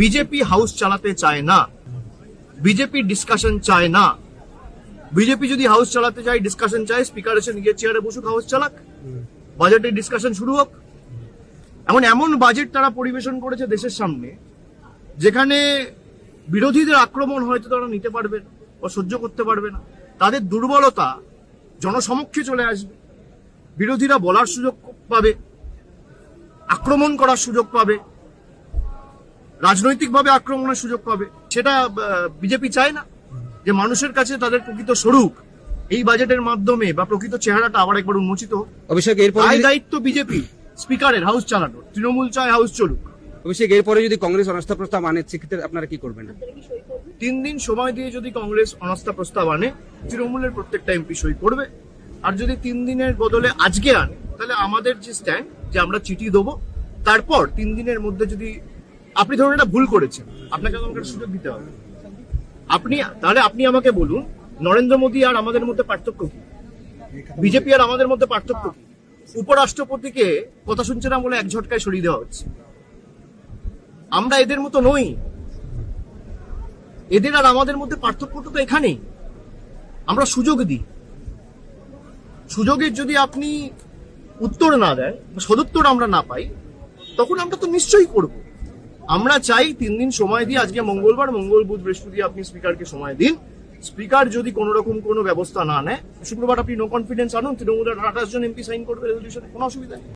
BJP house চালাতে চায় না, বিজেপি ডিসকাশন চায় না। বিজেপি যদি হাউস চালাতে চায়, ডিসকাশন চায়, স্পিকার এসে নিজের চেয়ারে বসুক, হাউস চালাক, বাজেটের ডিসকাশন শুরু হোক। এমন বাজেট তারা পরিবেশন করেছে দেশের সামনে, যেখানে বিরোধীদের আক্রমণ হয়তো তারা নিতে পারবে না বা সহ্য করতে পারবে না। তাদের দুর্বলতা জনসমক্ষে চলে আসবে, বিরোধীরা বলার সুযোগ পাবে, আক্রমণ করার সুযোগ পাবে, রাজনৈতিকভাবে আক্রমণের সুযোগ পাবে। সেটা বিজেপি চায় না, যে মানুষের কাছে তাদের প্রকৃত স্বরূপ এই বাজেটের মাধ্যমে বা প্রকৃত চেহারাটা আবার একবার উন্মোচিত হোক। অভিষেক, এরপরে দায়িত্ব বিজেপি স্পিকারের হাউস চালানো, তৃণমূল চায় হাউস চলুক। অভিষেক, এরপরে যদি কংগ্রেস অনাস্থা প্রস্তাব আনে, সেক্ষেত্রে আপনারা কি করবেন? 3 দিন সময় দিয়ে যদি কংগ্রেস অনাস্থা প্রস্তাব আনে, তৃণমূলের প্রত্যেকটা এমপি সই করবে। আর যদি 3 দিনের বদলে আজকে আনে, তাহলে আমাদের যে স্ট্যান্ড, যে আমরা চিঠি দেবো, তারপর 3 দিনের মধ্যে যদি আপনি ধরুন এটা ভুল করেছেন, আপনাকে আমাকে একটা সুযোগ দিতে হবে। আপনি আমাকে বলুন, নরেন্দ্র মোদী আর আমাদের মধ্যে পার্থক্য কি? বিজেপি আর আমাদের মধ্যে পার্থক্য কি? উপরাষ্ট্রপতিকে কথা শুনছে না বলে এক ঝটকায় সরিয়ে দেওয়া হচ্ছে। আমরা এদের মতো নই। এদের আর আমাদের মধ্যে পার্থক্যটা তো এখানেই। আমরা সুযোগ দিই। সুযোগের যদি আপনি উত্তর না দেন, সদুত্তর আমরা না পাই, তখন আমরা তো নিশ্চয়ই করব। আমরা চাই 3 দিন সময় দিয়ে, আজকে মঙ্গলবার, মঙ্গল বুধ বৃহস্পতি আপনি স্পিকারকে সময় দিন। স্পিকার যদি কোন রকম কোনো ব্যবস্থা না নেয়, শুক্রবার আপনি নো কনফিডেন্স আনুন, তৃণমূলের 28 জন এমপি সাইন করবে রেজলিউশনে, কোনো অসুবিধা নেই।